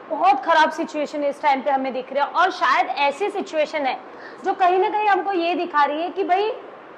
बहुत खराब सिचुएशन इस टाइम पे हमें दिख रही है, और शायद ऐसी सिचुएशन है जो कहीं ना कहीं हमको ये दिखा रही है कि भाई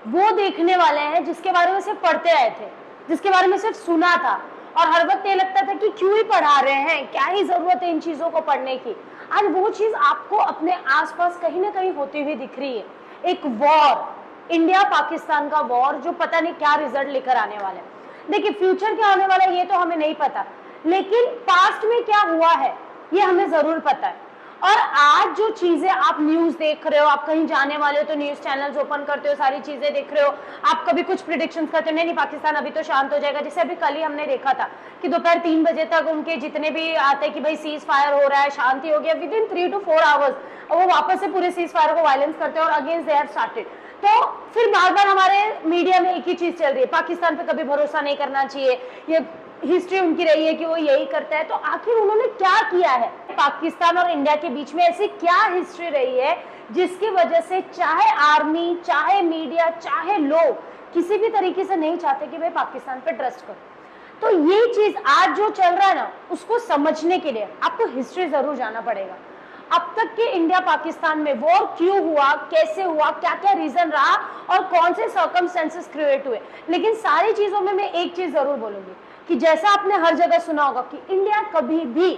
वो देखने वाले हैं जिसके बारे में सिर्फ पढ़ते आए थे, जिसके बारे में सिर्फ सुना था, और हर वक्त ये लगता था कि क्यों ही पढ़ा रहे हैं, क्या ही जरूरत है इन चीजों को पढ़ने की। आज वो चीज आपको अपने आसपास कहीं ना कहीं होती हुई दिख रही है। एक वॉर, इंडिया पाकिस्तान का वॉर, जो पता नहीं क्या रिजल्ट लेकर आने वाला है। देखिए फ्यूचर क्या होने वाला है ये तो हमें नहीं पता, लेकिन पास्ट में क्या हुआ है ये हमें जरूर पता है। और आज जो चीजें आप न्यूज देख रहे हो, आप कहीं जाने वाले हो तो न्यूज चैनल्स ओपन करते हो, सारी चीजें देख रहे हो, आप कभी कुछ प्रिडिक्शंस करते हो, नहीं पाकिस्तान अभी तो शांत हो जाएगा। जैसे अभी कल ही हमने देखा था कि दोपहर 3 बजे तक उनके जितने भी आते कि भाई सीज फायर हो रहा है, शांति हो गया, विद इन 3 to 4 आवर्स वो वापस से पूरे सीज फायर को वायलेंस करते हैं और अगेंस्ट दे हैव स्टार्टेड। तो फिर बार बार हमारे मीडिया में एक ही चीज चल रही है, पाकिस्तान पे कभी भरोसा नहीं करना चाहिए, ये हिस्ट्री उनकी रही है कि वो यही करता है। तो आखिर उन्होंने क्या किया है? पाकिस्तान और इंडिया के बीच में ऐसी क्या हिस्ट्री रही है जिसकी वजह से चाहे आर्मी, चाहे मीडिया, चाहे लोग किसी भी तरीके से नहीं चाहते कि भाई पाकिस्तान पे ट्रस्ट करो। तो ये चीज आज जो चल रहा है ना, उसको समझने के लिए आपको हिस्ट्री जरूर जाना पड़ेगा। अब तक के इंडिया पाकिस्तान में वॉर क्यों हुआ, कैसे हुआ, क्या क्या रीजन रहा और कौन से सर्कमस्टेंसेस क्रिएट हुए। लेकिन सारी चीजों में मैं एक चीज जरूर बोलूंगी कि जैसा आपने हर जगह सुना होगा कि इंडिया कभी भी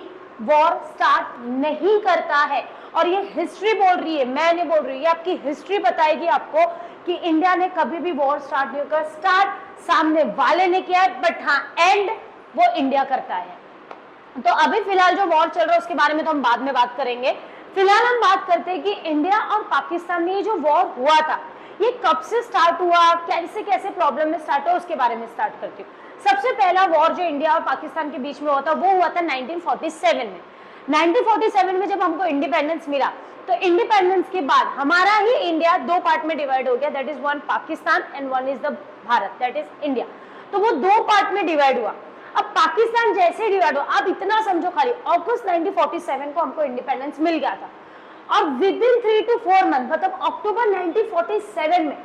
वॉर स्टार्ट नहीं करता है, और ये हिस्ट्री बोल रही है, मैं नहीं बोल रही, ये आपकी हिस्ट्री बताएगी आपको कि इंडिया ने कभी भी वॉर स्टार्ट नहीं किया। स्टार्ट सामने वाले ने किया है, बट हाँ एंड वो इंडिया करता है। तो अभी फिलहाल जो वॉर चल रहा है उसके बारे में तो हम बाद में बात करेंगे। फिलहाल हम बात करते हैं कि इंडिया और पाकिस्तान में ये जो वॉर हुआ था ये कब से स्टार्ट हुआ, कैसे कैसे प्रॉब्लम में स्टार्ट हुआ, उसके बारे में स्टार्ट करती हूँ। सबसे पहला वॉर जो इंडिया और पाकिस्तान के बीच में हुआ था वो हुआ था 1947 में। 1947 में जब हमको इंडिपेंडेंस मिला, तो इंडिपेंडेंस के बाद हमारा ही इंडिया दो पार्ट में डिवाइड हो गया, that is one Pakistan and one is the Bharat, that is India. तो वो दो पार्ट में डिवाइड हुआ। अब पाकिस्तान जैसे डिवाइड हुआ, आप इतना समझो खाली अगस्त 1947 को हमको इंडिपेंडेंस मिल गया था, और विद इन 3 to 4 मंथ मतलब अक्टूबर 1947 में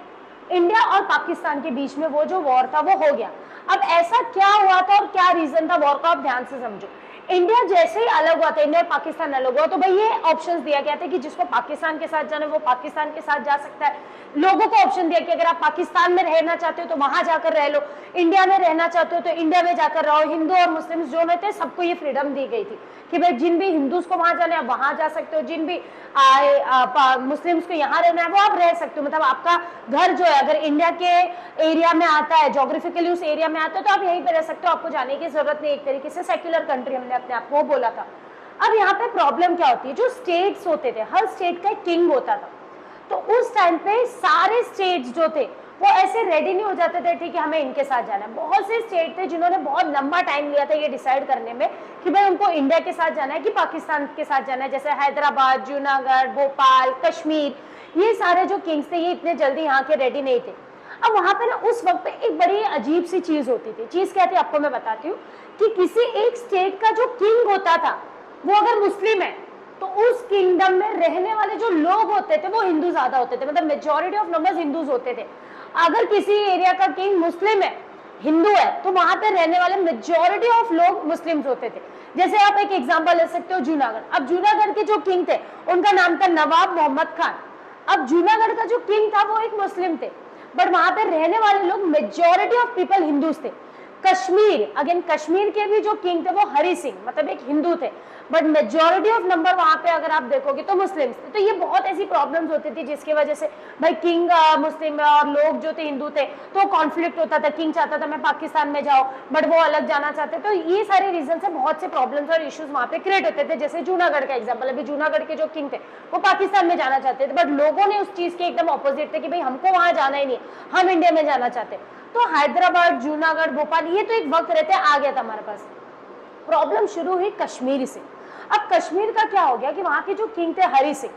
इंडिया और पाकिस्तान के बीच में वो जो वॉर था वो हो गया। अब ऐसा क्या हुआ था और क्या रीजन था वॉर का, आप ध्यान से समझो। इंडिया जैसे ही अलग हुआ था, इंडिया और पाकिस्तान अलग हुआ, तो भाई ये ऑप्शंस दिया गया था कि जिसको पाकिस्तान के साथ जाना है वो पाकिस्तान के साथ जा सकता है। लोगों को ऑप्शन दिया कि अगर आप पाकिस्तान में रहना चाहते हो तो वहां जाकर रह लो, इंडिया में रहना चाहते हो तो इंडिया में जाकर रहो। हिंदू और मुस्लिम जो में थे सबको ये फ्रीडम दी गई थी कि भाई जिन भी हिंदूज को वहां जाना है वहां जा सकते हो, जिन भी मुस्लिम्स को यहाँ रहना है वो आप रह सकते हो। मतलब आपका घर जो है अगर इंडिया के एरिया में आता है, जोग्राफिकली उस एरिया में आता है, तो आप यहीं पे रह सकते हो, आपको जाने की जरूरत नहीं। एक तरीके से सेक्युलर कंट्री हमने अपने आप को बोला था। अब यहाँ पे प्रॉब्लम क्या होती है, जो स्टेट्स होते थे हर स्टेट का एक किंग होता था, तो उस टाइम पे सारे स्टेट्स जो थे वो ऐसे रेडी नहीं हो जाते थे ठीक है हमें इनके साथ जाना है। बहुत से स्टेट थे जिन्होंने बहुत लंबा टाइम लिया था ये डिसाइड करने में कि भाई उनको इंडिया के साथ जाना है कि पाकिस्तान के साथ जाना है। जैसे हैदराबाद, जूनागढ़, भोपाल, कश्मीर, ये सारे जो किंग्स थे ये इतने जल्दी यहाँ के रेडी नहीं थे। अब वहां पे ना उस वक्त पे एक बड़ी अजीब सी चीज होती थी। चीज क्या थी आपको मैं बताती हूँ कि किसी एक स्टेट का जो किंग होता था वो अगर मुस्लिम है तो उस किंगडम में रहने वाले जो लोग होते थे वो हिंदू ज्यादा होते थे, मतलब मेजॉरिटी ऑफ नंबर्स हिंदूज होते थे। अगर किसी एरिया का किंग मुस्लिम है, हिंदू है, तो वहां पे रहने वाले मेजॉरिटी ऑफ लोग मुस्लिम्स होते थे। जैसे आप एक एग्जांपल ले सकते हो जूनागढ़। अब जूनागढ़ के जो किंग थे उनका नाम था नवाब मोहम्मद खान। अब जूनागढ़ का जो किंग था वो एक मुस्लिम थे, बट वहां पे रहने वाले लोग मेजॉरिटी ऑफ पीपल हिंदूज थे। कश्मीर, अगेन कश्मीर के भी जो किंग थे वो हरि सिंह, मतलब एक हिंदू थे, बट मेजॉरिटी ऑफ नंबर वहां पे अगर आप देखोगे तो मुस्लिम्स थे। तो ये बहुत ऐसी प्रॉब्लम्स होती थी जिसकी वजह से भाई किंग मुस्लिम और लोग जो थे हिंदू थे तो कॉन्फ्लिक्ट होता था। किंग चाहता था मैं पाकिस्तान में जाऊं, बट वो अलग जाना चाहते। तो ये सारे रीजन से बहुत से प्रॉब्लम्स और इश्यूज वहां पे क्रिएट होते थे। जैसे जूनागढ़ का एग्जाम्पल, अभी जूनागढ़ के जो किंग थे वो पाकिस्तान में जाना चाहते थे, बट लोगों ने उस चीज के एकदम ऑपोजिट थे कि भाई हमको वहां जाना ही नहीं, हम इंडिया में जाना चाहते। तो हैदराबाद, जूनागढ़, भोपाल, ये तो एक वक्त रहते आ गया था हमारे पास। प्रॉब्लम शुरू हुई कश्मीर से। अब कश्मीर का क्या हो गया कि वहां के जो किंग थे हरि सिंह,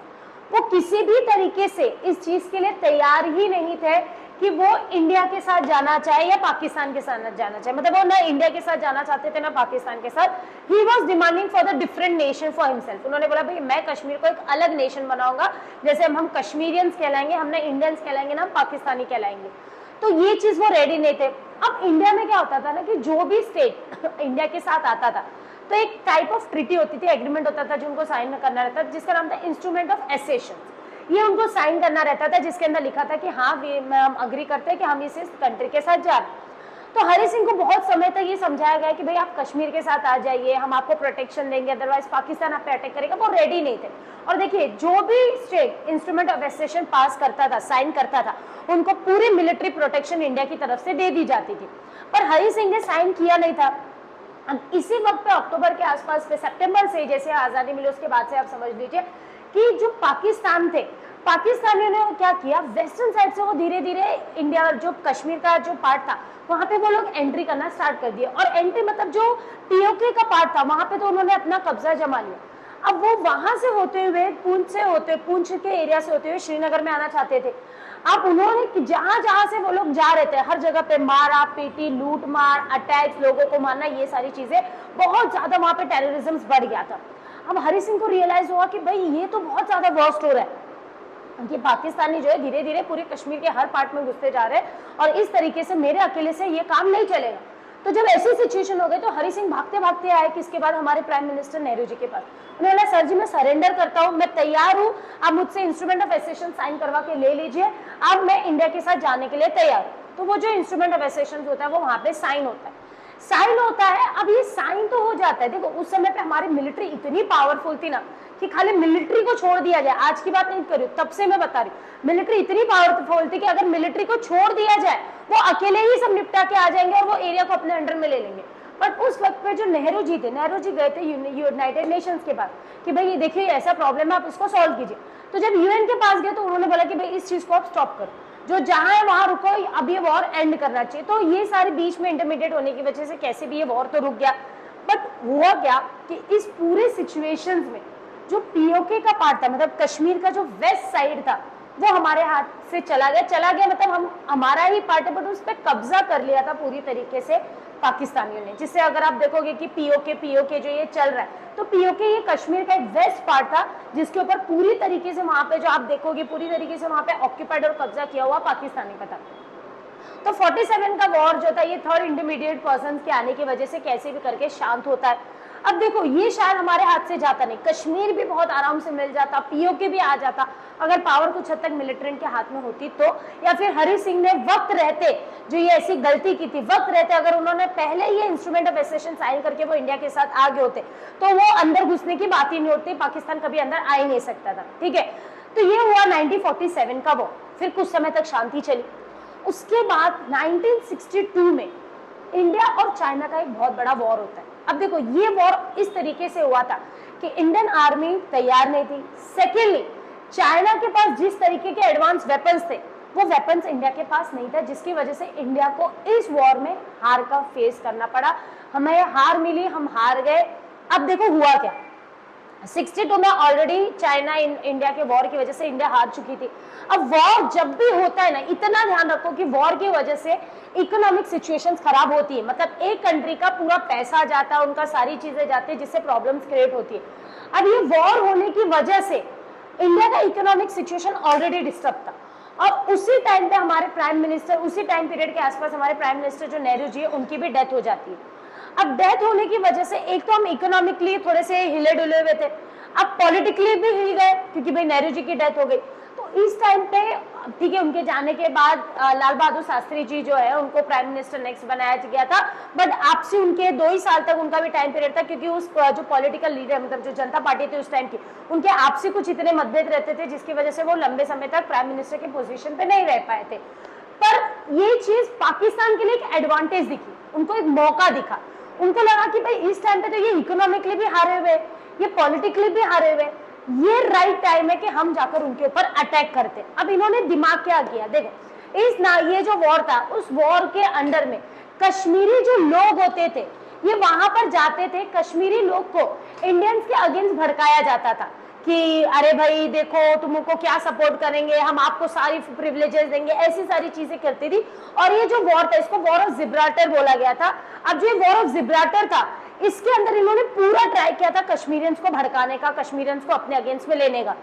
वो किसी भी तरीके से इस चीज के लिए तैयार ही नहीं थे कि वो इंडिया के साथ जाना चाहे या पाकिस्तान के साथ जाना चाहे। मतलब वो ना इंडिया के साथ जाना चाहते थे ना पाकिस्तान के साथ। He was demanding for the different nation for himself. उन्होंने बोला भाई मैं कश्मीर को एक अलग नेशन बनाऊंगा, जैसे हम कश्मीरियंस कहलाएंगे, हम ना इंडियंस कहलाएंगे ना हम पाकिस्तानी कहलाएंगे। तो ये चीज वो रेडी नहीं थे। अब इंडिया में क्या होता था ना कि जो भी स्टेट इंडिया के साथ आता था तो एक टाइप ऑफ ट्रीटी होती थी, एग्रीमेंट होता था जो उनको साइन करना रहता था, जिसका नाम था इंस्ट्रूमेंट ऑफ एसेशन। ये उनको साइन करना रहता था, जिसके अंदर लिखा था कि हाँ हम अग्री करते हैं कि हम इस कंट्री के साथ जा रहे हैं। तो हरि सिंह को बहुत समय तक ये समझाया गया कि भाई आप कश्मीर के साथ आ जाइए, हम आपको प्रोटेक्शन देंगे, अदरवाइज पाकिस्तान आप पे अटैक करेगा। वो रेडी नहीं थे। और देखिए, जो भी स्टेट इंस्ट्रूमेंट ऑफ एसेशन पास करता था, साइन करता था, उनको पूरी मिलिट्री प्रोटेक्शन इंडिया की तरफ से दे दी जाती थी। पर हरि सिंह ने साइन किया नहीं था। अब इसी वक्त पे अक्टूबर के आसपास पे, सितंबर से जैसे आज़ादी मिली उसके बाद से आप समझ लीजिए कि जो पाकिस्तान थे, पाकिस्तानियों ने क्या किया, वेस्टर्न साइड से वो धीरे धीरे इंडिया, जो कश्मीर का जो पार्ट था वहां पे वो लोग एंट्री करना स्टार्ट कर दिया। और एंट्री मतलब जो पीओके का पार्ट था वहां पे तो उन्होंने अपना कब्जा जमा लिया। अब वो वहां से होते हुए पुंछ के एरिया से होते हुए श्रीनगर में आना चाहते थे। अब उन्होंने जहां जहां से वो लोग जा रहे थे, हर जगह पे मारा पीटी, लूट मार, अटैक्स, लोगों को मारना, ये सारी चीजें बहुत ज्यादा वहां पे टेररिज्म बढ़ गया था। अब हरि सिंह को रियलाइज हुआ कि भाई ये तो बहुत ज्यादा वर्स्ट हो रहा है कि पाकिस्तानी जो है धीरे धीरे पूरे कश्मीर के हर पार्ट में घुसते जा रहे हैं और इस तरीके से मेरे अकेले से ये काम नहीं चलेगा। तो जब ऐसी सिचुएशन हो गई तो हरि सिंह भागते भागते आए किसके बाद, हमारे प्राइम मिनिस्टर नेहरू जी के पास। उन्होंने बोला, सर जी मैं सरेंडर करता हूँ, मैं तैयार हूँ, आप मुझसे इंस्ट्रूमेंट ऑफ एसेशन साइन करवा के ले लीजिए, अब मैं इंडिया के साथ जाने के लिए तैयार हूँ। तो वो जो इंस्ट्रूमेंट ऑफ एसेशन होता है वो वहां पे साइन होता है, साइन होता है। अब ये साइन तो हो जाता है। देखो उस समय पे हमारी मिलिट्री इतनी पावरफुल थी ना कि खाली मिलिट्री को छोड़ दिया जाए, आज की बात नहीं कर रही हूँ, तब से मैं बता रही हूँ, मिलिट्री इतनी पावरफुल थी कि अगर मिलिट्री को छोड़ दिया जाए वो अकेले ही सब निपटा के आ जाएंगे और वो एरिया को अपने अंडर में ले लेंगे। बट उस वक्त पे जो नेहरू जी थे, नेहरू जी गए थे यूनाइटेड नेशंस के पास कि भाई ये देखिए ऐसा प्रॉब्लम है, आप इसको सॉल्व कीजिए। तो जब यूएन के पास गए तो उन्होंने बोला कि भाई इस चीज को आप स्टॉप करो, जो जहां है वहां रुको, अब ये वॉर एंड करना चाहिए। तो ये सारे बीच में इंटरमीडिएट होने की वजह से कैसे भी ये वॉर तो रुक गया। बट हुआ क्या कि इस पूरे सिचुएशंस में जो पीओके का पार्ट था, मतलब कश्मीर का जो वेस्ट साइड था, वो हमारे हाथ से चला गया मतलब हमारा ही पार्ट है, बट उस पर कब्जा कर लिया था पूरी तरीके से पाकिस्तानियों ने। जिससे अगर आप देखोगे कि पीओके जो ये चल रहा है, तो पीओके ये कश्मीर का एक वेस्ट पार्ट था जिसके ऊपर पूरी तरीके से वहां पे जो आप देखोगे पूरी तरीके से वहां पे ऑक्यूपाइड और कब्जा किया हुआ पाकिस्तानी का था। तो 47 का वॉर जो था ये थर्ड इंटरमीडिएट पर्सन के आने की वजह से कैसे भी करके शांत होता है। अब देखो ये शायद हमारे हाथ से जाता नहीं, कश्मीर भी बहुत आराम से मिल जाता, पीओके भी आ जाता अगर पावर कुछ हद तक मिलिटेंट के हाथ में होती तो, या फिर हरि सिंह ने वक्त रहते जो ये ऐसी गलती की थी, वक्त रहते अगर उन्होंने पहले ये इंस्ट्रूमेंट ऑफ एसेशन साइन करके वो इंडिया के साथ आगे होते तो वो अंदर घुसने की बात ही नहीं होती, पाकिस्तान कभी अंदर आ ही नहीं सकता था। ठीक है, तो ये हुआ 1947 का वॉर। फिर कुछ समय तक शांति चली। उसके बाद 1962 में इंडिया और चाइना का एक बहुत बड़ा वॉर होता है। अब देखो ये वॉर इस तरीके से हुआ था कि इंडियन आर्मी तैयार नहीं थी, सेकेंडली चाइना के पास जिस तरीके के एडवांस वेपन्स थे वो वेपन्स इंडिया के पास नहीं था, जिसकी वजह से इंडिया को इस वॉर में हार का फेस करना पड़ा। हमें हार मिली, हम हार गए। अब देखो हुआ क्या, 62 में ऑलरेडी चाइना इंडिया के वॉर की वजह से इंडिया हार चुकी थी। अब वॉर जब भी होता है ना, इतना ध्यान रखो कि वॉर की वजह से इकोनॉमिक सिचुएशंस खराब होती है, मतलब एक कंट्री का पूरा पैसा जाता है, उनका सारी चीजें जाती है, जिससे प्रॉब्लम्स क्रिएट होती है। अब ये वॉर होने की वजह से इंडिया का इकोनॉमिक सिचुएशन ऑलरेडी डिस्टर्ब था और उसी टाइम पे हमारे प्राइम मिनिस्टर, उसी टाइम पीरियड के आसपास हमारे प्राइम मिनिस्टर जो नेहरू जी है उनकी भी डेथ हो जाती है। अब डेथ होने की वजह से एक तो हम इकोनॉमिकली थोड़े से हिले डुले हुए थे, अब पॉलिटिकली भी हिल गए क्योंकि भाई नेहरू जी की डेथ हो गई। तो इस टाइम पे ठीक है, उनके जाने के बाद लाल बहादुर शास्त्री जी जो है उनको प्राइम मिनिस्टर नेक्स्ट बनाया गया था, बट आपसे उनके 2 ही साल तक उनका भी टाइम पीरियड था क्योंकि उस जो पॉलिटिकल लीडर मतलब जो जनता पार्टी थी उस टाइम की, उनके आपसी कुछ इतने मतभेद रहते थे जिसकी वजह से वो लंबे समय तक प्राइम मिनिस्टर की पोजीशन पे नहीं रह पाए थे। पर ये चीज पाकिस्तान के लिए एक एडवांटेज दिखी, उनको एक मौका दिखा, उनको लगा कि भाई इस टाइम पे तो ये इकोनॉमिकली भी हारे हुए, ये पॉलिटिकली भी हारे हुए, ये राइट टाइम है कि हम जाकर उनके ऊपर अटैक करते। अब इन्होंने दिमाग क्या किया, देखो ये जो वॉर था उस वॉर के अंडर में कश्मीरी जो लोग होते थे ये वहां पर जाते थे, कश्मीरी लोग को इंडियंस के अगेंस्ट भड़काया जाता था कि अरे भाई देखो तुमको क्या सपोर्ट करेंगे, हम आपको सारी प्रिविलेजेस देंगे, ऐसी सारी चीजें करती थी। और ये जो वॉर था इसको वॉर ऑफ जिब्राल्टर बोला गया था। अब जो वॉर ऑफ जिब्राल्टर था इसके अंदर इन्होंने पूरा ट्राई किया था कश्मीरियंस को भड़काने का, कश्मीरियंस को अपने अगेंस्ट में लेने का,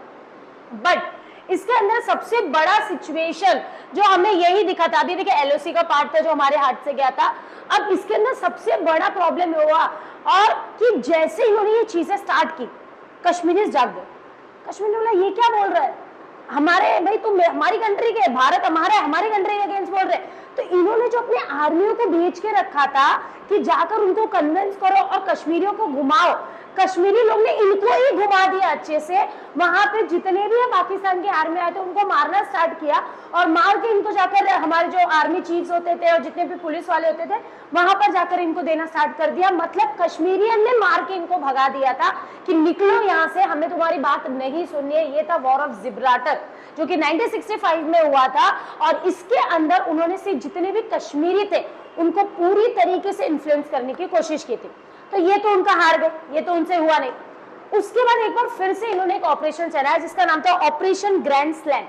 बट इसके अंदर सबसे बड़ा सिचुएशन जो हमें यही दिखा था, अभी देखिए एलओसी का पार्ट था जो हमारे हाथ से गया था। अब इसके अंदर सबसे बड़ा प्रॉब्लम हुआ, और कि जैसे इन्होंने ये चीजें स्टार्ट की, कश्मीरीज जाग गए। कश्मीर ने बोला ये क्या बोल रहा है, हमारे भाई तुम हमारी कंट्री के, भारत हमारा, हमारी कंट्री के अगेंस्ट बोल रहे। तो इन्होंने जो अपने आर्मियों को भेज के रखा था कि जाकर उनको कन्विंस करो और कश्मीरियों को घुमाओ, कश्मीरी लोग ने इनको ही घुमा दिया अच्छे से। वहां पे जितने भी पाकिस्तान के आर्मी आए थे उनको मारना स्टार्ट किया और मार के इनको जाकर हमारे जो आर्मी चीफ्स होते थे और जितने भी पुलिस वाले होते थे वहां पर जाकर इनको देना स्टार्ट कर दिया। मतलब कश्मीरियन ने मार के इनको भगा दिया था कि निकलो यहाँ से, हमें तुम्हारी बात नहीं सुननी है। ये था वॉर ऑफ जिब्राल्टर जो कि 1965 में हुआ था और इसके अंदर उन्होंने से जितने भी कश्मीरी थे उनको पूरी तरीके से इन्फ्लुएंस करने की कोशिश की थी। तो ये तो उनका हार गए, ये तो उनसे हुआ नहीं। उसके बाद एक बार फिर से इन्होंने एक ऑपरेशन चलाया जिसका नाम था ऑपरेशन ग्रैंड स्लैम।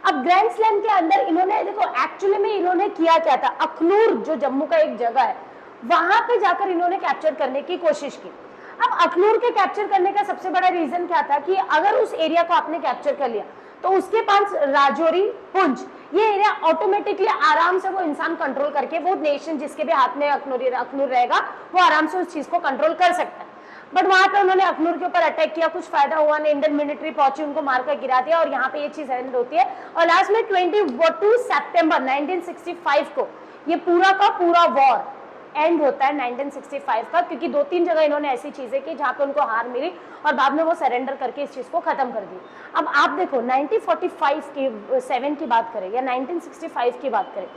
अब ग्रैंड स्लैम के अंदर इन्होंने देखो एक्चुअली में इन्होंने किया क्या था, अखनूर जो जम्मू का एक जगह है वहां पे जाकर इन्होंने कैप्चर करने की कोशिश की। अब अखनूर के कैप्चर करने का सबसे बड़ा रीजन क्या था कि अगर उस एरिया को आपने कैप्चर कर लिया तो उसके पास राजौरी, पुंछ, ये एरिया ऑटोमेटिकली आराम से वो इंसान कंट्रोल करके, वो नेशन जिसके भी हाथ में अखनूर रहेगा वो आराम से उस चीज को कंट्रोल कर सकता है। बट वहां पे उन्होंने अखनूर के ऊपर अटैक किया, कुछ फायदा हुआ नहीं, इंडियन मिलिट्री पहुंची, उनको मारकर गिरा दिया और यहाँ पे ये चीज एंड होती है। और लास्ट में 22 सितंबर 1965 को ये पूरा का पूरा वॉर एंड होता है 1965 का, क्योंकि 2-3 जगह इन्होंने ऐसी चीजें की जहां पे उनको हार मिली और बाद में वो सरेंडर करके इस चीज को खत्म कर दी। अब आप देखो 1945 की 7 की बात करें या 1965 की बात करें,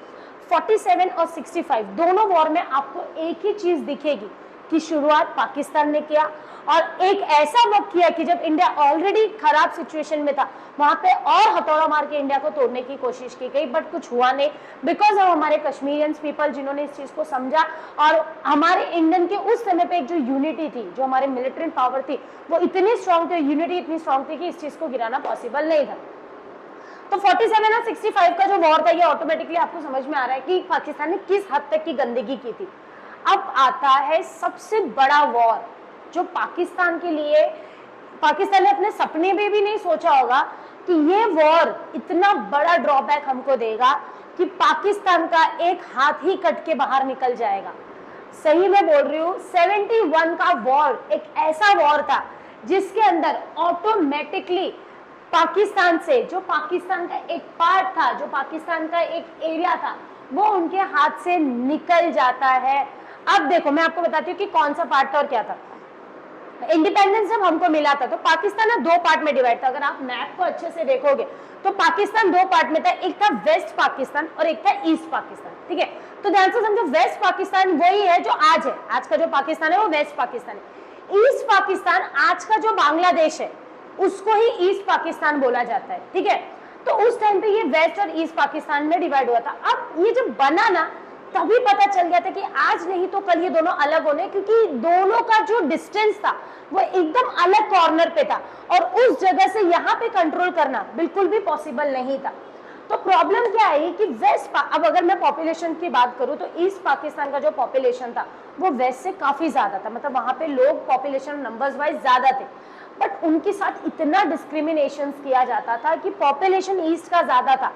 47 और 65 दोनों वॉर में आपको एक ही चीज दिखेगी कि शुरुआत पाकिस्तान ने किया और एक ऐसा वक्त किया कि जब इंडिया ऑलरेडी खराब सिचुएशन में था वहां पे और हथौड़ा मार के इंडिया को तोड़ने की कोशिश की गई, बट कुछ हुआ नहीं बिकॉज ऑफ हमारे कश्मीरियंस पीपल जिन्होंने इस चीज को समझा और हमारे इंडियन के उस समय पे एक जो यूनिटी थी, जो हमारे मिलिट्री पावर थी वो इतनी स्ट्रांग थी, यूनिटी इतनी स्ट्रांग थी कि इस चीज को गिराना पॉसिबल नहीं था। तो 47 और 65 का जो वॉर था ये ऑटोमेटिकली आपको समझ में आ रहा है कि पाकिस्तान ने किस हद तक की गंदगी की थी। अब आता है सबसे बड़ा वॉर जो पाकिस्तान के लिए, पाकिस्तान ने अपने सपने में भी नहीं सोचा होगा कि ये वॉर इतना बड़ा ड्रॉबैक हमको देगा कि पाकिस्तान का एक हाथ ही कट के बाहर निकल जाएगा। सही में बोल रही हूँ, 71 का वॉर एक ऐसा वॉर था जिसके अंदर ऑटोमेटिकली पाकिस्तान से, जो पाकिस्तान का एक पार्ट था, जो पाकिस्तान का एक एरिया था, वो उनके हाथ से निकल जाता है। अब देखो मैं आपको बताती हूँ कि कौन सा पार्ट था और क्या था। इंडिपेंडेंस जब हमको मिला था तो पाकिस्तान ना 2 पार्ट में डिवाइड था। अगर आप मैप को अच्छे से देखोगे तो पाकिस्तान 2 पार्ट में था, एक था वेस्ट पाकिस्तान और एक था ईस्ट पाकिस्तान। ठीक है, तो ध्यान से समझो, वेस्ट पाकिस्तान वही है जो आज है, आज का जो पाकिस्तान है वो वेस्ट पाकिस्तान है। ईस्ट पाकिस्तान आज का जो बांग्लादेश है उसको ही ईस्ट पाकिस्तान बोला जाता है। ठीक है, तो उस टाइम पे ये वेस्ट और ईस्ट पाकिस्तान में डिवाइड हुआ था। अब ये जब बना ना तभी पता चल गया था कि आज नहीं तो कल ये दोनों अलग होने, क्योंकि दोनों का जो डिस्टेंस था वो एकदम अलग कॉर्नर पे था और उस जगह से यहाँ पे कंट्रोल करना बिल्कुल भी पॉसिबल नहीं था। तो प्रॉब्लम क्या है कि अब अगर मैं पॉपुलेशन की बात करूं तो ईस्ट पाकिस्तान का जो पॉपुलेशन था वो वेस्ट से काफी ज्यादा था, मतलब वहां पे लोग पॉपुलेशन नंबर्स वाइज ज्यादा थे, बट उनके साथ इतना डिस्क्रिमिनेशन किया जाता था कि पॉपुलेशन ईस्ट का ज्यादा था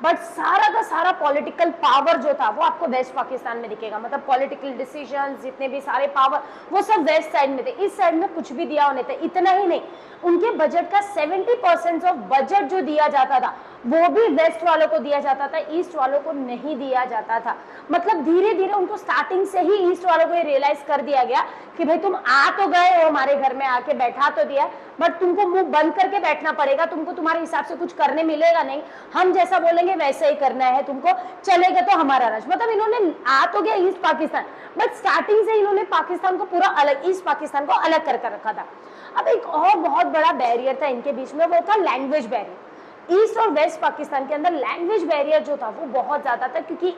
बट सारा का सारा पॉलिटिकल पावर जो था वो आपको वेस्ट पाकिस्तान में दिखेगा। मतलब पॉलिटिकल डिसीजंस, जितने भी सारे पावर वो सब वेस्ट साइड में थे, इस साइड में कुछ भी दिया होने थे। इतना ही नहीं, उनके बजट का 70% ऑफ बजट जो दिया जाता था वो भी वेस्ट वालों को दिया जाता था, ईस्ट वालों को नहीं दिया जाता था। मतलब धीरे धीरे उनको स्टार्टिंग से ही ईस्ट वालों को ये रियलाइज कर दिया गया कि भाई तुम आ तो गए हो हमारे घर में, आके बैठा तो दिया, बट तुमको मुंह बंद करके बैठना पड़ेगा, तुमको तुम्हारे हिसाब से कुछ करने मिलेगा नहीं, हम जैसा बोलेंगे वैसे ही करना है, तुमको चलेगा तो हमारा राज। मतलब इन्होंने आ तो गया ईस्ट पाकिस्तान, बट स्टार्टिंग से इन्होंने पाकिस्तान को पूरा अलग, ईस्ट पाकिस्तान को अलग करके रखा था। अब एक और बहुत बड़ा बैरियर था इनके बीच में, वो था लैंग्वेज बैरियर। ईस्ट और वेस्ट पाकिस्तान के अंदर लैंग्वेज बैरियर जो था वो बहुत ज्यादा था, क्योंकि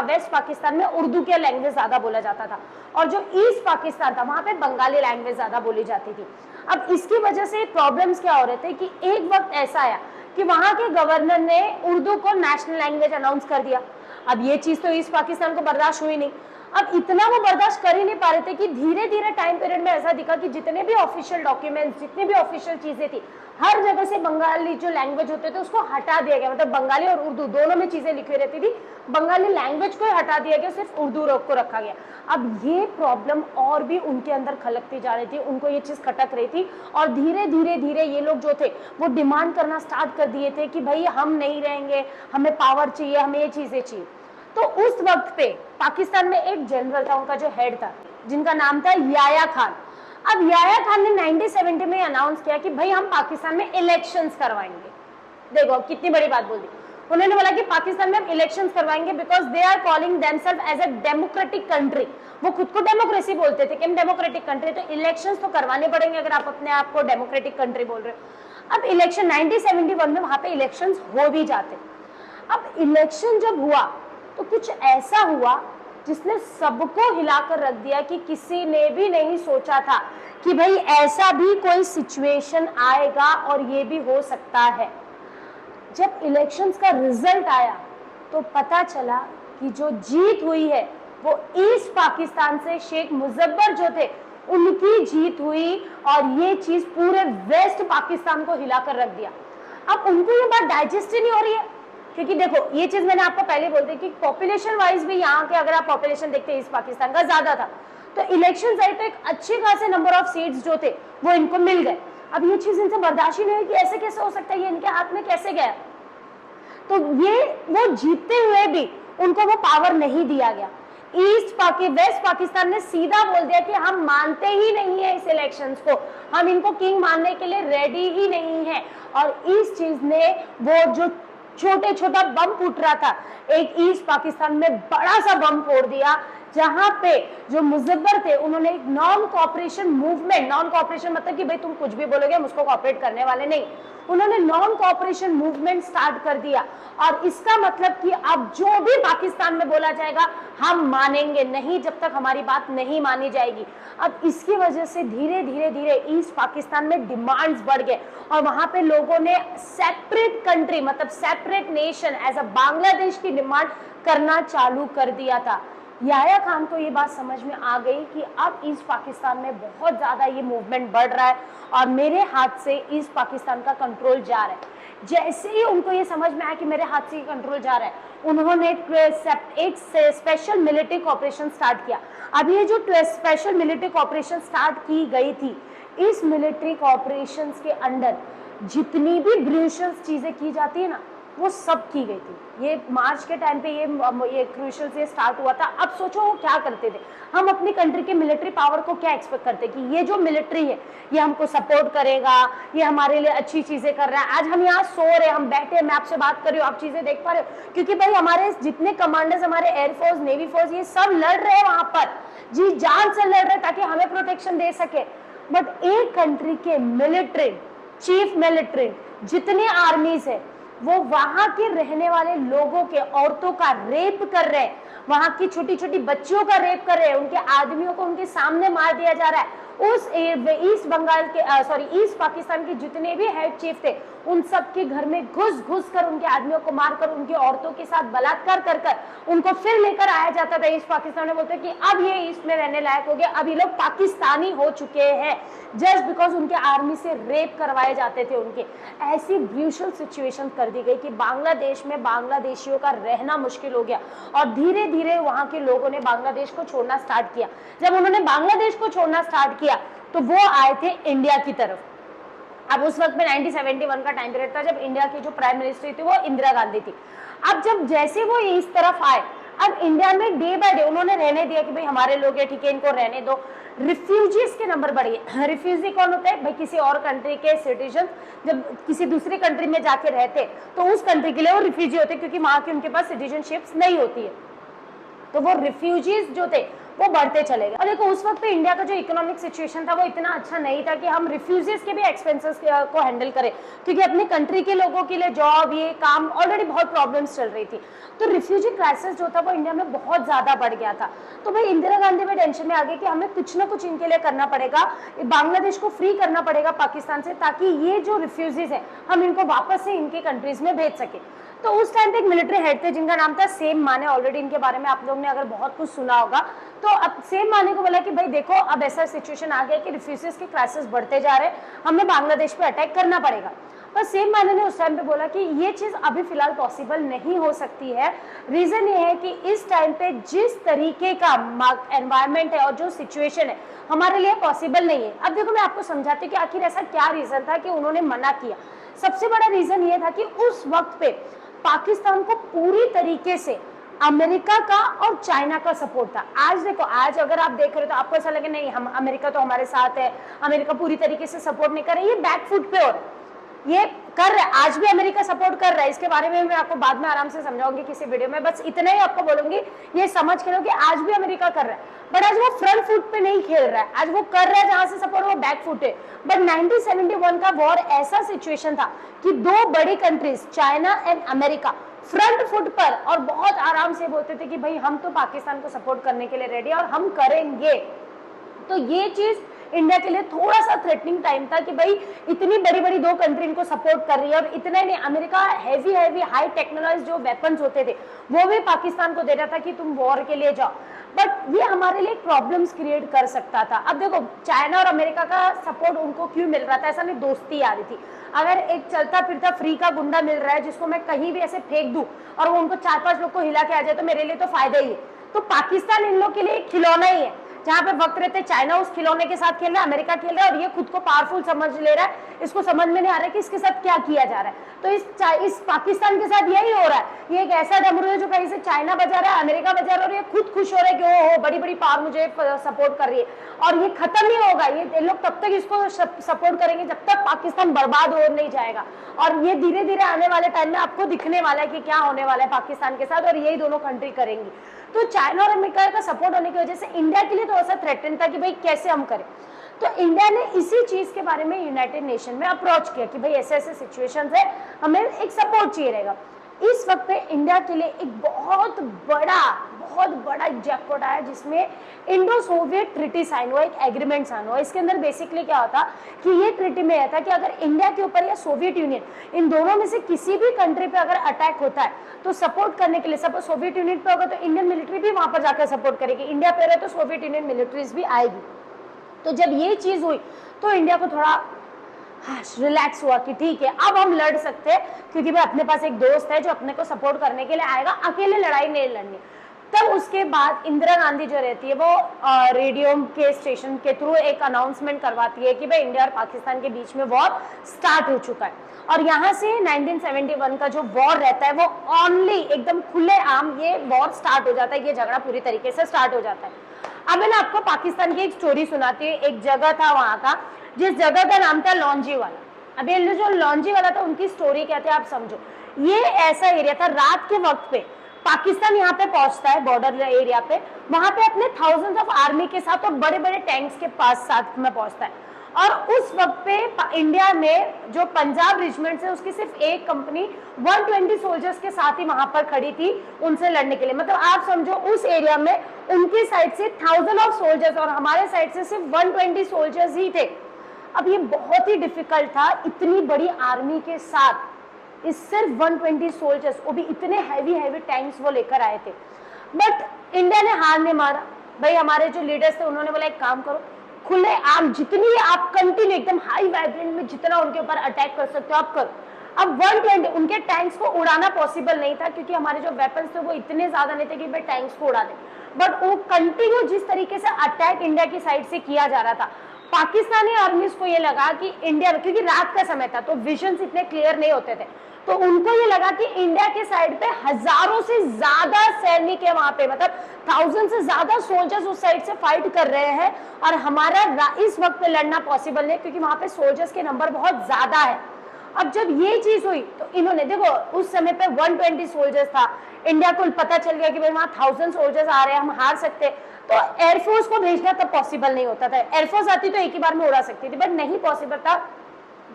वेस्ट पाकिस्तान में उर्दू के लैंग्वेज ज्यादा बोला जाता था और जो ईस्ट पाकिस्तान था वहां पे बंगाली लैंग्वेज ज्यादा बोली जाती थी। अब इसकी वजह से प्रॉब्लम्स क्या हो रहे थे कि एक वक्त ऐसा आया कि वहां के गवर्नर ने उर्दू को नेशनल लैंग्वेज अनाउंस कर दिया। अब ये चीज तो ईस्ट पाकिस्तान को बर्दाश्त हुई नहीं। अब इतना वो बर्दाश्त कर ही नहीं पा रहे थे कि धीरे धीरे टाइम पीरियड में ऐसा दिखा कि जितने भी ऑफिशियल डॉक्यूमेंट्स, जितनी भी ऑफिशियल चीजें थी, हर जगह से बंगाली जो लैंग्वेज होते थे उसको हटा दिया गया। मतलब बंगाली और उर्दू दोनों में चीजें लिखी रहती थी, बंगाली लैंग्वेज को हटा दिया गया, सिर्फ उर्दू को रखा गया। अब ये प्रॉब्लम और भी उनके अंदर खलकती जा रही थी, उनको ये चीज खटक रही थी और धीरे धीरे धीरे ये लोग जो थे वो डिमांड करना स्टार्ट कर दिए थे कि भाई हम नहीं रहेंगे, हमें पावर चाहिए, हमें ये चीजें चाहिए। तो उस वक्त पे पाकिस्तान में एक जनरल था, उनका जो हेड था, जिनका नाम था याया खान। अब याया खान ने 1970 में अनाउंस किया कि भाई हम पाकिस्तान में इलेक्शंस करवाएंगे। देखो कितनी बड़ी बात बोल दी उन्होंने, बोला कि पाकिस्तान में हम इलेक्शंस करवाएंगे because they are calling themselves as a democratic country. वो खुद को डेमोक्रेसी बोलते थे कि हम डेमोक्रेटिक कंट्री, तो इलेक्शंस तो करवाने पड़ेंगे अगर आप अपने आप को डेमोक्रेटिक कंट्री बोल रहे हो। अब इलेक्शन 1971 में वहां पे इलेक्शंस हो भी जाते। अब इलेक्शन जब हुआ तो कुछ ऐसा हुआ जिसने सबको हिलाकर रख दिया कि किसी ने भी नहीं सोचा था कि भाई ऐसा भी कोई सिचुएशन आएगा और ये भी हो सकता है। जब इलेक्शंस का रिजल्ट आया तो पता चला कि जो जीत हुई है वो ईस्ट पाकिस्तान से शेख मुजफ्फर जो थे उनकी जीत हुई, और ये चीज पूरे वेस्ट पाकिस्तान को हिलाकर रख दिया। अब उनको ये बात डाइजेस्ट ही नहीं हो रही है, क्योंकि देखो ये चीज मैंने आपको पहले बोल दी कि पॉपुलेशन वाइज भी यहाँ के अगर आप पॉपुलेशन देखते हैं ईस्ट पाकिस्तान का ज्यादा था, तो इलेक्शन आई तो एक अच्छे खासे नंबर ऑफ सीट्स जो थे वो इनको मिल गए। अब ये चीज इनसे बर्दाश्त ही नहीं हुई कि ऐसे कैसे हो सकता है, ये इनके हाथ में कैसे गया। तो ये वो जीतते हुए भी उनको वो पावर नहीं दिया गया। वेस्ट पाकिस्तान ने सीधा बोल दिया कि हम मानते ही नहीं है इस इलेक्शंस को, हम इनको किंग मानने के लिए रेडी ही नहीं है। और इस चीज ने वो जो छोटा बम फूट रहा था, एक ईस्ट पाकिस्तान में बड़ा सा बम फोड़ दिया, जहां पे जो मुजफ्फर थे उन्होंने एक non cooperation movement, non cooperation मतलब कि भाई तुम कुछ भी बोलोगे हम उसको कॉपरेट करने वाले नहीं, उन्होंने नॉन कॉपरेशन मूवमेंट स्टार्ट कर दिया। और इसका मतलब कि अब जो भी पाकिस्तान में बोला जाएगा हम मानेंगे नहीं जब तक हमारी बात नहीं मानी जाएगी। अब इसकी वजह से धीरे धीरे धीरे ईस्ट पाकिस्तान में डिमांड्स बढ़ गए और वहां पे लोगों ने सेपरेट कंट्री मतलब separate nation as a Bangladesh की डिमांड करना चालू कर दिया था। याया खान को ये बात समझ में आ गई कि अब ईस्ट पाकिस्तान में बहुत ज्यादा ये मूवमेंट बढ़ रहा है और मेरे हाथ से ईस्ट पाकिस्तान का कंट्रोल जा रहा है। जैसे ही उनको ये समझ में आया कि मेरे हाथ से ये कंट्रोल जा रहा है, उन्होंने एक स्पेशल मिलिट्री ऑपरेशन स्टार्ट किया। अब ये जो स्पेशल मिलिट्री ऑपरेशन स्टार्ट की गई थी, इस मिलिट्री ऑपरेशन के अंडर जितनी भी ब्रूशल्स चीजें की जाती है ना, वो सब की गई थी। ये मार्च के टाइम पे ये क्रूशल से स्टार्ट हुआ था। अब सोचो वो क्या करते थे, हम अपनी कंट्री के मिलिट्री पावर को क्या एक्सपेक्ट करते कि ये जो मिलिट्री है ये हमको सपोर्ट करेगा, ये हमारे लिए अच्छी चीजें कर रहा है। आज हम यहाँ सो रहे, हम बैठे, मैं आपसे बात कर रही हूँ, आप चीजें देख पा रहे हो, क्योंकि भाई हमारे जितने कमांडर्स, हमारे एयरफोर्स, नेवी फोर्स, ये सब लड़ रहे हैं वहां पर, जी जान से लड़ रहे ताकि हमें प्रोटेक्शन दे सके। बट एक कंट्री के मिलिट्री चीफ मिलिट्री जितने आर्मीज है वो वहां के रहने वाले लोगों के, औरतों का रेप कर रहे हैं, वहां की छोटी छोटी बच्चियों का रेप कर रहे हैं, उनके आदमियों को उनके सामने मार दिया जा रहा है। उस ईस्ट पाकिस्तान के जितने भी हेड चीफ थे उन सब के घर में घुस कर उनके आदमियों को मारकर, उनकी औरतों के साथ बलात्कार कर उनको फिर लेकर आया जाता था। ईस्ट पाकिस्तान में बोलते कि अब ये ईस्ट में रहने लायक हो गया, अब ये लोग पाकिस्तानी हो चुके हैं, जस्ट बिकॉज उनके आर्मी से रेप करवाए जाते थे उनके। ऐसी ब्रूशल सिचुएशन कर दी गई कि बांग्लादेश में बांग्लादेशियों का रहना मुश्किल हो गया और धीरे धीरे वहां के लोगों ने बांग्लादेश को छोड़ना स्टार्ट किया। जब उन्होंने बांग्लादेश को छोड़ना स्टार्ट किया तो वो आए थे इंडिया की तरफ। अब उस वक्त में 1971 का टाइम पीरियड था जब इंडिया की जो प्राइम मिनिस्टर थी वो इंदिरा गांधी थी। अब जब जैसे वो इस तरफ आए, अब इंडिया में डे बाय डे उन्होंने रहने दिया कि भाई हमारे लोग हैं, ठीक है, इनको रहने दो। रिफ्यूजीज के नंबर बढ़ गए। रिफ्यूजी कौन होता है भाई? किसी और कंट्री के सिटीजन जब किसी दूसरी कंट्री में जाके रहते तो उस कंट्री के लिए वो रिफ्यूजी होते, क्योंकि वहां की उनके पास सिटीजनशिप्स नहीं होती है। तो वो रिफ्यूजीज जो थे वो बढ़ते चले गए। और देखो उस वक्त पे इंडिया का जो इकोनॉमिक सिचुएशन था वो इतना अच्छा नहीं था कि हम रिफ्यूजीज के भी एक्सपेंसेस को हैंडल करें, क्योंकि अपनी कंट्री के लोगों के लिए जॉब ये काम ऑलरेडी बहुत प्रॉब्लम्स चल रही थी। तो रिफ्यूजी क्राइसिस जो था वो इंडिया में बहुत ज्यादा बढ़ गया था। तो भाई इंदिरा गांधी भी टेंशन में आ गई कि हमें कुछ ना कुछ इनके लिए करना पड़ेगा, बांग्लादेश को फ्री करना पड़ेगा पाकिस्तान से, ताकि ये जो रिफ्यूजीज है हम इनको वापस से इनके कंट्रीज में भेज सके। तो उस टाइम पे एक मिलिट्री हेड थे जिनका नाम था सेम माने, ऑलरेडी इनके बारे में आप लोग ने अगर बहुत कुछ सुना होगा। तो अब सेम माने को बोला कि भाई देखो अब ऐसा सिचुएशन आ गया कि रिफ्यूजीज के क्राइसिस बढ़ते जा रहे हैं, हमें बांग्लादेश पे अटैक करना पड़ेगा। पर सेम माने ने उस टाइम पे बोला कि ये चीज अभी फिलहाल पॉसिबल नहीं हो सकती है। रीजन ये है कि इस टाइम पे जिस तरीके का एनवायरमेंट है और जो सिचुएशन है हमारे लिए पॉसिबल नहीं है। अब देखो मैं आपको समझाती हूँ कि आखिर ऐसा क्या रीजन था कि उन्होंने मना किया। सबसे बड़ा रीजन ये था कि उस वक्त पे पाकिस्तान को पूरी तरीके से अमेरिका का और चाइना का सपोर्ट था। आज देखो, आज अगर आप देख रहे हो तो आपको ऐसा लगे नहीं हम अमेरिका तो हमारे साथ है, अमेरिका पूरी तरीके से सपोर्ट नहीं कर रही, ये बैक फुट पे हो रहा है, ये कर रहा है। आज भी अमेरिका सपोर्ट कर रहा है, इसके बारे में मैं आपको बाद में आराम से समझाऊंगी किसी वीडियो में, बस इतना ही आपको बोलूंगी ये समझ के लो कि आज भी अमेरिका कर रहा है, बट आज वो फ्रंट फुट पे नहीं खेल रहा है। आज वो कर रहा है जहां से सपोर्ट, वो बैक फुट है। बट 1971 का वॉर ऐसा सिचुएशन था कि दो बड़ी countries China and America front foot पर और बहुत आराम से बोलते थे कि भाई हम तो पाकिस्तान को सपोर्ट करने के लिए रेडी है और हम करेंगे। तो ये चीज इंडिया के लिए थोड़ा सा थ्रेटनिंग टाइम था कि भाई इतनी बड़ी बड़ी दो कंट्री इनको सपोर्ट कर रही है, और इतना ही नहीं, अमेरिका हैवी हाई टेक्नोलॉजी जो वेपन्स होते थे वो भी पाकिस्तान को दे रहा था कि तुम वॉर के लिए जाओ। बट ये हमारे लिए प्रॉब्लम्स क्रिएट कर सकता था। अब देखो चाइना और अमेरिका का सपोर्ट उनको क्यों मिल रहा था, ऐसा नहीं दोस्ती आ रही थी। अगर एक चलता फिरता फ्री का गुंडा मिल रहा है जिसको मैं कहीं भी ऐसे फेंक दूं और वो उनको 4-5 लोग को हिला के आ जाए तो मेरे लिए तो फायदा ही है। तो पाकिस्तान इन लोग के लिए खिलौना ही है, जहां पे वक्त रहते चाइना उस खिलौने के साथ खेल रहा है, अमेरिका खेल रहा है, और ये खुद को पावरफुल समझ ले रहा है, इसको समझ में नहीं आ रहा है कि इसके साथ क्या किया जा रहा है। तो इस पाकिस्तान के साथ यही हो रहा है, ये एक ऐसा डमरू है जो कहीं से चाइना बजा रहा है, अमेरिका बजा रहा है, और ये खुद खुश हो रहा है कि ओ बड़ी बड़ी पावर मुझे सपोर्ट कर रही है, और ये खत्म नहीं होगा। ये लोग तब तक इसको सपोर्ट करेंगे जब तक पाकिस्तान बर्बाद हो नहीं जाएगा, और ये धीरे धीरे आने वाले टाइम में आपको दिखने वाला है कि क्या होने वाला है पाकिस्तान के साथ, और यही दोनों कंट्री करेंगी। तो चाइना और अमेरिका का सपोर्ट होने की वजह से इंडिया के लिए तो ऐसा थ्रेटन था कि भाई कैसे हम करें। तो इंडिया ने इसी चीज के बारे में यूनाइटेड नेशन में अप्रोच किया कि भाई ऐसे ऐसे सिचुएशंस है, हमें एक सपोर्ट चाहिए रहेगा। इस वक्त पे इंडिया के लिए एक बहुत बड़ा जैकपॉट आया जिसमें इंडो सोवियत ट्रीटी साइन हुआ, एक एग्रीमेंट साइन हुआ। इसके अंदर बेसिकली क्या होता कि ये ट्रीटी में था कि अगर इंडिया के ऊपर या सोवियत यूनियन इन दोनों में से किसी भी कंट्री पे अगर अटैक होता है तो सपोर्ट करने के लिए, सपोज सोवियत यूनियन पे होगा तो इंडियन मिलिट्री भी वहां पर जाकर सपोर्ट करेगी, इंडिया पे रहे तो सोवियत यूनियन मिलिट्रीज भी आएगी। तो जब ये चीज हुई तो इंडिया को थोड़ा रिलैक्स हुआ कि ठीक है अब हम लड़ सकते हैं, क्योंकि भाई अपने पास एक दोस्त है जो अपने को सपोर्ट करने के लिए आएगा, अकेले लड़ाई नहीं लड़नी। तब उसके बाद इंदिरा गांधी जो रहती है वो रेडियो के स्टेशन के थ्रू एक अनाउंसमेंट करवाती है कि भाई इंडिया और पाकिस्तान के बीच में वॉर स्टार्ट हो चुका है, और यहाँ से 1971 का जो वॉर रहता है वो ऑनली एकदम खुले आम ये वॉर स्टार्ट हो जाता है, ये झगड़ा पूरी तरीके से स्टार्ट हो जाता है। अब मैं आपको पाकिस्तान की एक स्टोरी सुनाती हूँ। एक जगह था वहां का, जिस जगह का नाम था लॉन्जी वाला। अब ये जो लॉन्जी वाला था उनकी स्टोरी क्या थी आप समझो। ये ऐसा एरिया था, रात के वक्त पे पाकिस्तान यहाँ पे पहुंचता है बॉर्डर एरिया पे, वहां पे अपने थाउजेंड्स ऑफ आर्मी के साथ और बड़े बड़े टैंक्स के पास साथ में पहुंचता है। और उस वक्त पे इंडिया में जो पंजाब रेजिमेंट है उसकी सिर्फ एक कंपनी 120 सोल्जर्स के साथ ही वहां पर खड़ी थी उनसे लड़ने के लिए। मतलब आप समझो उस एरिया में उनकी साइड से 1000 ऑफ सोल्जर्स और हमारे साइड से सिर्फ 120 सोल्जर्स ही थे। अब ये बहुत ही डिफिकल्ट था इतनी बड़ी आर्मी के साथ, इस सिर्फ 120 सोल्जर्स, वो भी इतने हैवी टैंक्स वो लेकर आए थे। बट इंडिया ने हार नहीं मारा। भाई हमारे जो लीडर्स थे उन्होंने बोला एक काम करो, खुले आम जितनी आप कंटिन्यू एकदम हाई वाइब्रेंट में जितना उनके ऊपर अटैक कर सकते हो आप करो। अब 120 उनके टैंक्स को उड़ाना पॉसिबल नहीं था क्योंकि हमारे जो वेपन्स थे वो इतने ज्यादा नहीं थे कि भाई टैंक्स को उड़ा दे, बट वो कंटिन्यू जिस तरीके से अटैक इंडिया की साइड से किया जा रहा था, पाकिस्तानी आर्मीज को ये लगा कि इंडिया, क्योंकि रात का समय था तो विजन्स इतने क्लियर नहीं होते थे, तो उनको ये लगा कि इंडिया के साइड पे हजारों से ज्यादा सैनिक है वहां पे, मतलब 1000 से ज्यादा सोल्जर्स उस साइड से फाइट कर रहे हैं और हमारा इस वक्त पे लड़ना पॉसिबल नहीं क्योंकि वहां पे सोल्जर्स के नंबर बहुत ज्यादा है। अब जब ये चीज हुई तो इन्होंने देखो उस समय पे 120 सोल्जर्स था, इंडिया को पता चल गया कि भाई वहां 1000 सोल्जर्स आ रहे हैं, हम हार सकते हैं। तो एयरफोर्स को भेजना तब पॉसिबल नहीं होता था। एयरफोर्स आती तो एक ही बार में उड़ा सकती थी, बट नहीं पॉसिबल था,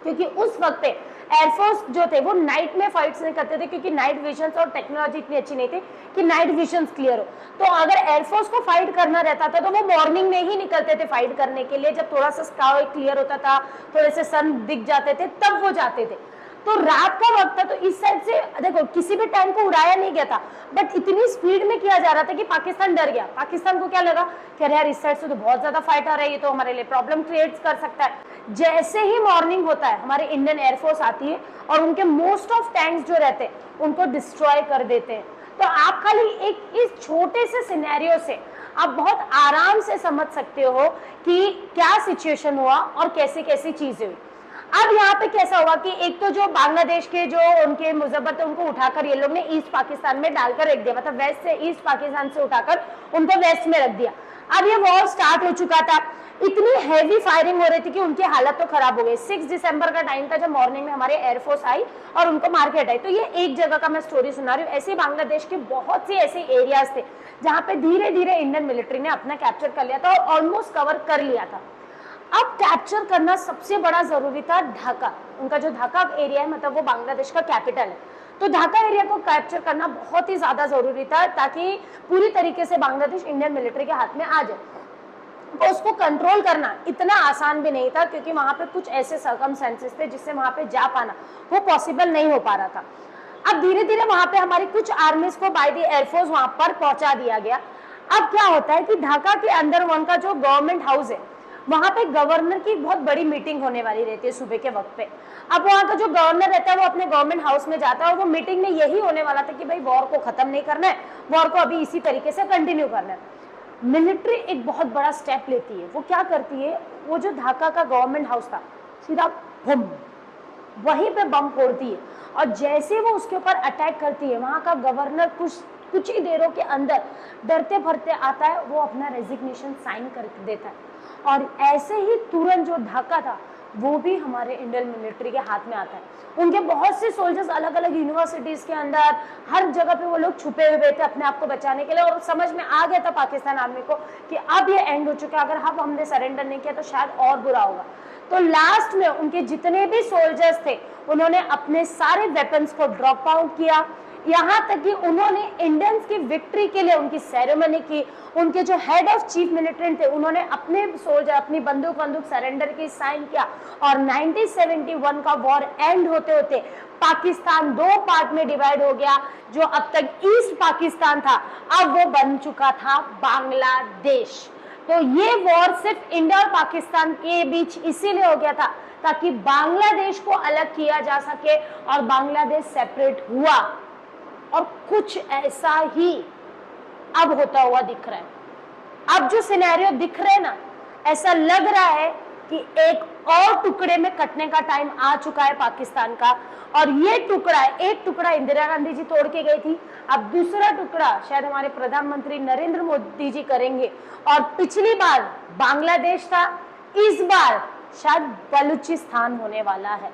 क्योंकि उस वक्त पे एयरफोर्स जो थे वो नाइट में फाइट्स नहीं करते थे, क्योंकि नाइट विजन और टेक्नोलॉजी इतनी अच्छी नहीं थी कि नाइट विजन क्लियर हो। तो अगर एयरफोर्स को फाइट करना रहता था तो वो मॉर्निंग में ही निकलते थे फाइट करने के लिए, जब थोड़ा सा स्काई क्लियर होता था, थोड़े से सन दिख जाते थे, तब वो जाते थे। तो रात का वक्त था, तो इस साइड से देखो किसी भी टाइम को उड़ाया नहीं गया था, बट इतनी स्पीड में किया जा रहा था कि पाकिस्तान डर गया। पाकिस्तान को क्या लगा कि अरे यार इस साइड से तो बहुत ज्यादा फाइट आ रही है, तो हमारे लिए प्रॉब्लम क्रिएट कर सकता है। जैसे ही मॉर्निंग होता है हमारे इंडियन एयरफोर्स आती है और उनके मोस्ट ऑफ टैंक्स जो रहते हैं उनको डिस्ट्रॉय कर देते हैं। तो आप खाली एक इस छोटे से सिनेरियो से आप बहुत आराम से समझ सकते हो कि क्या सिचुएशन हुआ और कैसे कैसी चीजें हुई। अब यहाँ पे कैसा हुआ कि एक तो जो बांग्लादेश के जो उनके मुजफ्फर थे उनको उठाकर ये लोग ने ईस्ट पाकिस्तान में डालकर रख दिया, मतलब वेस्ट से, ईस्ट पाकिस्तान से उठाकर उनको वेस्ट में रख दिया। अब ये वॉर स्टार्ट हो चुका था, इतनी हैवी फायरिंग हो रही थी कि उनकी हालत तो खराब हो गई। 6 दिसंबर का टाइम था जब मॉर्निंग में हमारे एयरफोर्स आई और उनको मार के हटाई। तो ये एक जगह का मैं स्टोरी सुना रही हूँ, ऐसे बांग्लादेश के बहुत से ऐसे एरियाज थे जहाँ पे धीरे धीरे इंडियन मिलिट्री ने अपना कैप्चर कर लिया था और ऑलमोस्ट कवर कर लिया था। अब कैप्चर करना सबसे बड़ा जरूरी था ढाका, उनका जो ढाका एरिया है, मतलब वो बांग्लादेश का कैपिटल है। तो ढाका एरिया को कैप्चर करना बहुत ही ज्यादा जरूरी था ताकि पूरी तरीके से बांग्लादेश इंडियन मिलिट्री के हाथ में आ जाए। तो उसको कंट्रोल करना इतना आसान भी नहीं था, क्योंकि वहां पे कुछ ऐसे सर्कमस्टेंसेस थे जिससे वहां पे जा पाना वो पॉसिबल नहीं हो पा रहा था। अब धीरे धीरे वहां पे हमारी कुछ आर्मीज को बाय द एयरफोर्स वहां पर पहुंचा दिया गया। अब क्या होता है कि ढाका के अंदर उनका जो गवर्नमेंट हाउस है वहां पे गवर्नर की बहुत बड़ी मीटिंग होने वाली रहती है सुबह के वक्त पे। अब वहां का जो गवर्नर रहता है वो अपने गवर्नमेंट हाउस में जाता है और वो मीटिंग में यही होने वाला था कि भाई वॉर को खत्म नहीं करना है, वॉर को अभी इसी तरीके से कंटिन्यू करना है। मिलिट्री एक बहुत बड़ा स्टेप लेती है। वो क्या करती है, वो जो ढाका का गवर्नमेंट हाउस था सीधा बम वहीं पे बम फोड़ती है, और जैसे वो उसके ऊपर अटैक करती है वहां का गवर्नर कुछ ही देरों के अंदर डरते भरते आता है, वो अपना रेजिग्नेशन साइन कर देता है। और ऐसे ही तुरंत जो ढाका था वो भी हमारे इंडियन मिलिट्री के हाथ में आता है। उनके बहुत से सोल्जर्स अलग अलग यूनिवर्सिटीज के अंदर हर जगह पे वो लोग छुपे हुए थे अपने आप को बचाने के लिए, और समझ में आ गया था पाकिस्तान आर्मी को कि अब ये एंड हो चुका है, अगर अब हमने सरेंडर नहीं किया तो शायद और बुरा होगा। तो लास्ट में उनके जितने भी सोल्जर्स थे उन्होंने अपने सारे वेपन्स को ड्रॉप आउट किया, यहाँ तक कि उन्होंने इंडियंस की विक्ट्री के लिए उनकी सेरेमनी की। उनके जो हेड ऑफ चीफ मिलिट्री थे उन्होंने अपने सोल्जर अपनी बंदूक सरेंडर की साइन किया, और 1971 का वॉर एंड होते होते पाकिस्तान 2 पार्ट में डिवाइड हो गया। जो अब तक ईस्ट पाकिस्तान था अब वो बन चुका था बांग्लादेश। तो ये वॉर सिर्फ इंडिया और पाकिस्तान के बीच इसीलिए हो गया था ताकि बांग्लादेश को अलग किया जा सके और बांग्लादेश सेपरेट हुआ, और कुछ ऐसा ही अब होता हुआ दिख रहा है। अब जो सिनेरियो दिख रहे हैं ना, ऐसा लग रहा है कि एक और टुकड़े में कटने का टाइम आ चुका है पाकिस्तान का, और ये टुकड़ा, एक टुकड़ा इंदिरा गांधी जी तोड़ के गई थी, अब दूसरा टुकड़ा शायद हमारे प्रधानमंत्री नरेंद्र मोदी जी करेंगे। और पिछली बार बांग्लादेश था, इस बार शायद बलूचिस्तान होने वाला है।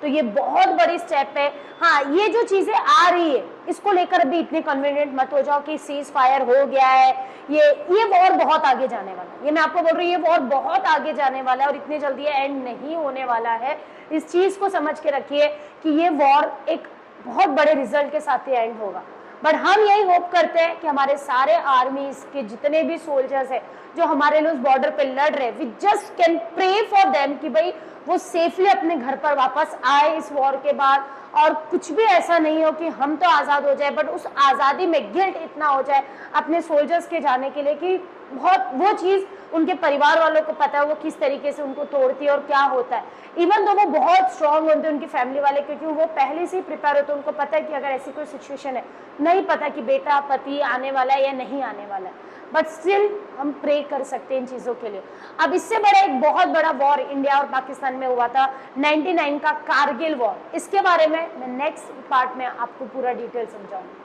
तो ये बहुत बड़ी स्टेप है। हाँ, ये जो चीजें आ रही है इसको लेकर अभी इतने कन्वीनियंट मत हो जाओ कि सीज फायर हो गया है, ये वॉर बहुत आगे जाने वाला है। ये मैं आपको बोल रही हूँ, ये वॉर बहुत आगे जाने वाला है और इतनी जल्दी एंड नहीं होने वाला है। इस चीज को समझ के रखिए कि ये वॉर एक बहुत बड़े रिजल्ट के साथ ही एंड होगा। बट हम यही होप करते हैं कि हमारे सारे आर्मीज के जितने भी सोल्जर्स हैं जो हमारे लिए उस बॉर्डर पे लड़ रहे, we just can pray for them कि भाई वो सेफली अपने घर पर वापस आए इस वॉर के बाद, और कुछ भी ऐसा नहीं हो कि हम तो आज़ाद हो जाए बट उस आज़ादी में गिल्ट इतना हो जाए अपने सोल्जर्स के जाने के लिए कि बहुत वो चीज़ उनके परिवार वालों को पता है वो किस तरीके से उनको तोड़ती है और क्या होता है। इवन तो वो बहुत स्ट्रांग होते हैं उनकी फैमिली वाले, क्योंकि वो पहले से ही प्रिपेयर होते हैं, उनको पता है कि अगर ऐसी कोई सिचुएशन है, नहीं पता कि बेटा पति आने वाला है या नहीं आने वाला है, बट स्टिल हम प्रे कर सकते हैं इन चीज़ों के लिए। अब इससे बड़ा एक बहुत बड़ा वॉर इंडिया और पाकिस्तान में हुआ था 99 का कारगिल वॉर। इसके बारे में मैं नेक्स्ट पार्ट में आपको पूरा डिटेल समझाऊंगी।